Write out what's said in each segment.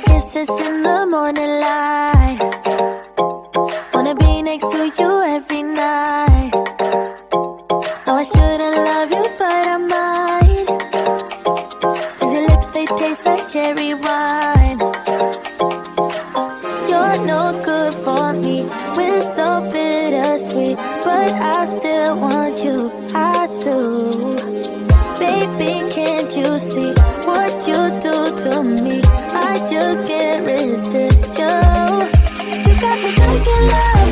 Kisses in the morning light. Wanna be next to you every night. No, I shouldn't love you, but I might. 'Cause your lips, they taste like cherry wine. You're no good for me. We're so bittersweet, but I still want you. I do. Baby, can't you see what you do to me? I just can't resist you. You got me drunk in love,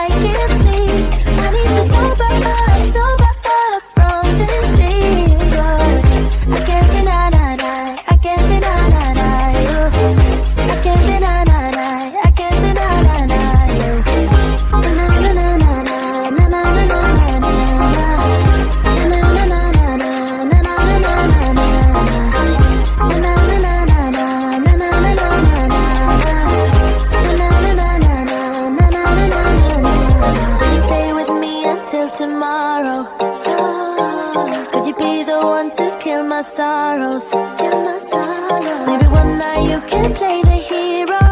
I can't sleep. I need to sober up from this dream, girl. I can't deny, I can't deny you. I can't deny, I can't deny you. Na na na na na na na na na na. Na na na na na na na na. Stay with me until tomorrow. Could you be the one to kill my sorrows? Maybe one night you can play the hero.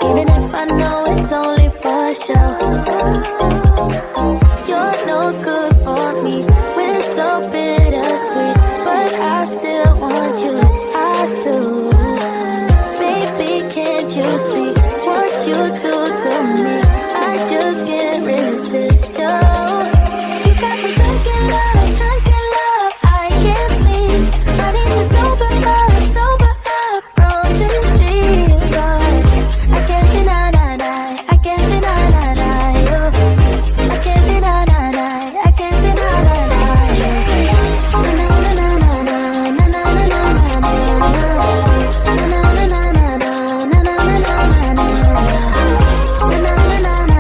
Even if I know it's only for show. You're no good for me. We're so bittersweet, but I still want you. I do. Baby, can't you see what you do to me? I just can't resist you. You got me drunk in love, I can't sleep. I need to sober up from this dream, but I can't deny, I can't deny you. I can't deny, I can't deny you. Na na na na na na na na na. Na na na na na na na na na. Na na na na na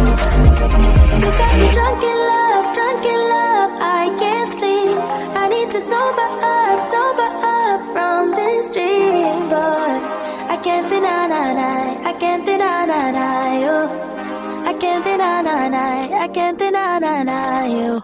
You got me drunk in love, I can't sleep. I need to sober up from this dream, but I can't deny, I can't deny you. I can't deny, I can't deny you.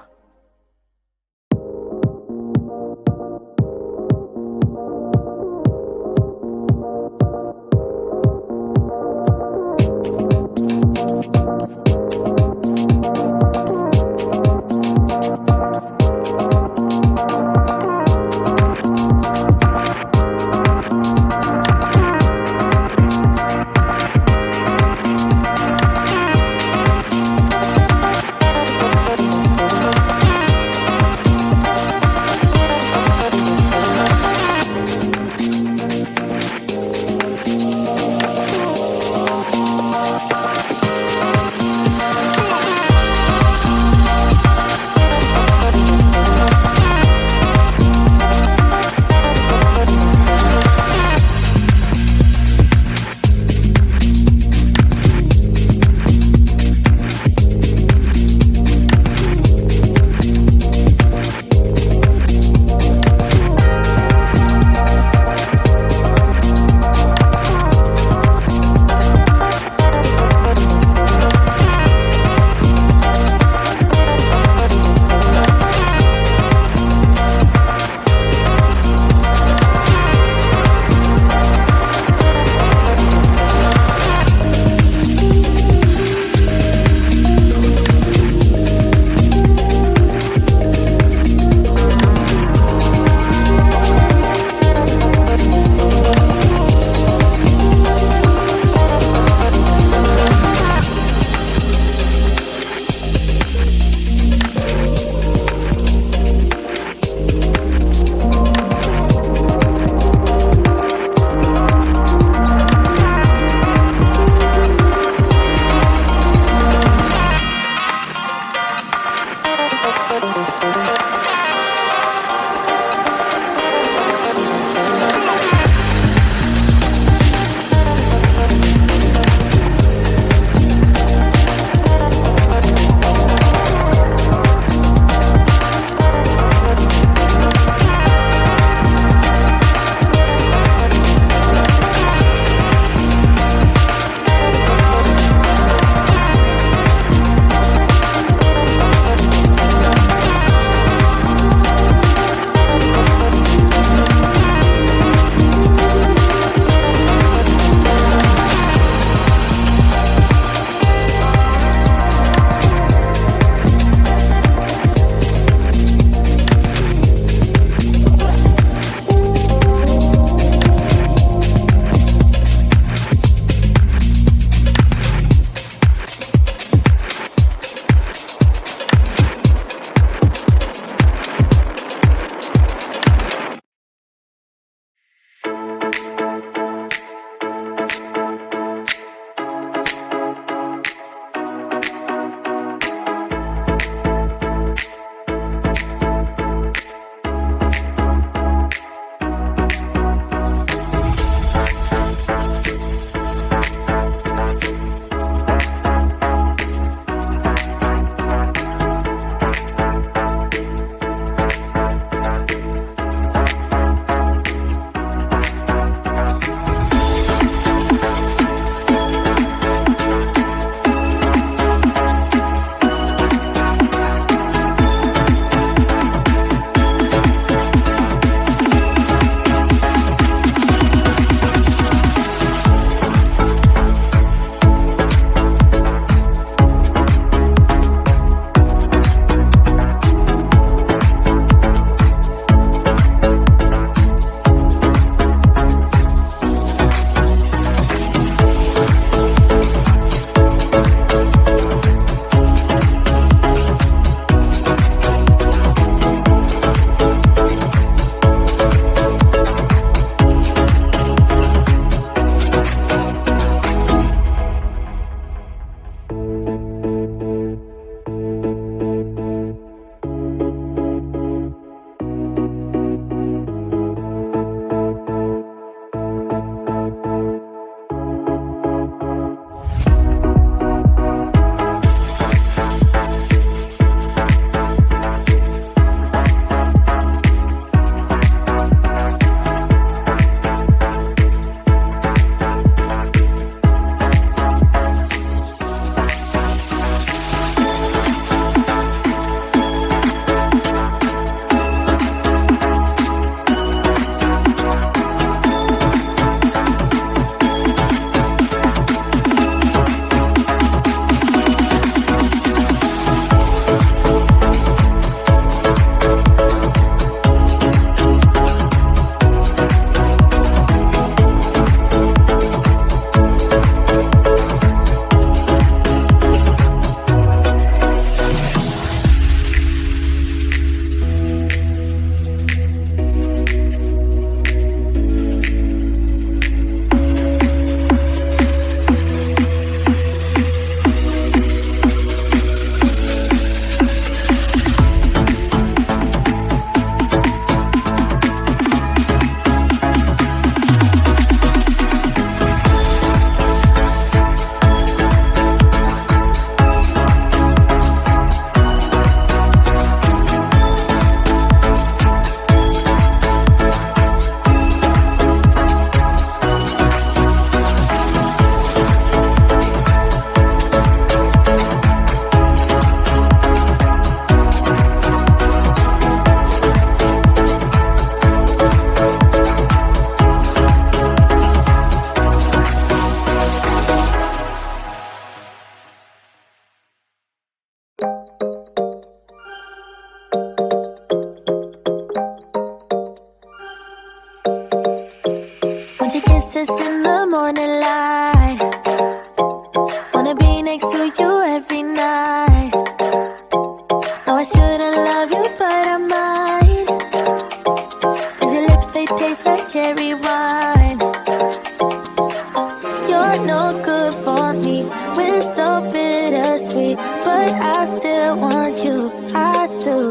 We're so bittersweet, but I still want you, I do.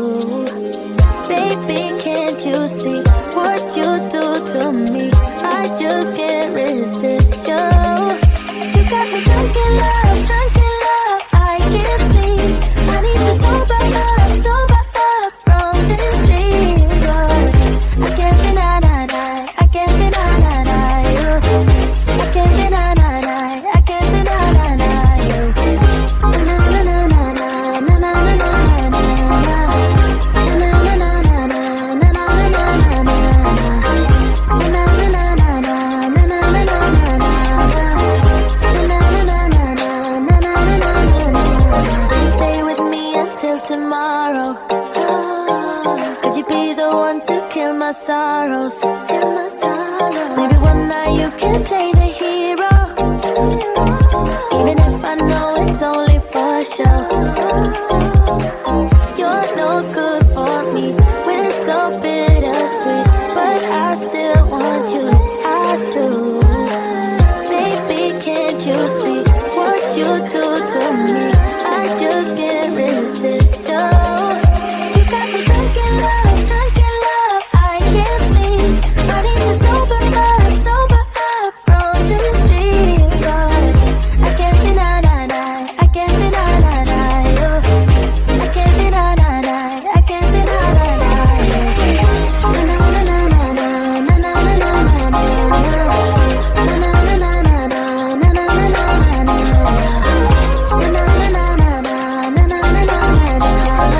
Baby, can't you see what you do to me? I just can't resist you. You got me drunk in love, I can't sleep. I need to sober up from this dream, but I can't deny, I can't deny you. I can't deny, I can't deny you. Na na na na na na na na na na. Na na na na na na na na na na. Stay with me until tomorrow. Could you be the one to kill my sorrows? Maybe one night you can play the hero, even if I know it's only for show. You're no good for me, we're so bittersweet, but I still want you, I do. Baby, can't you see what you do to me? I just can't resist you. You got me drunk in love, I can't sleep. I need to sober up from this dream, but I can't deny, I can't deny you. I can't deny, I can't deny you. Na na na na na na na na na na. Na na na na na na na na na na. Na na na na na na na na na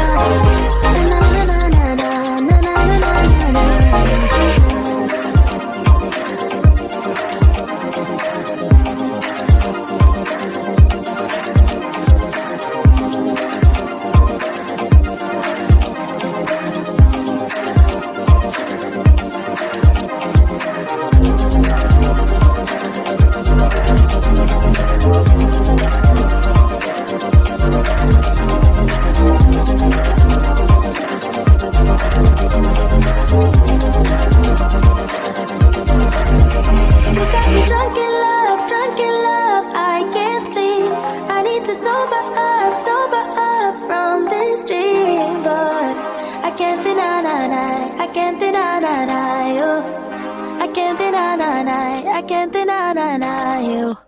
You got me drunk in love, I can't sleep. I need to sober up from this dream, but I can't deny, I can't deny you. I can't deny, I can't deny you.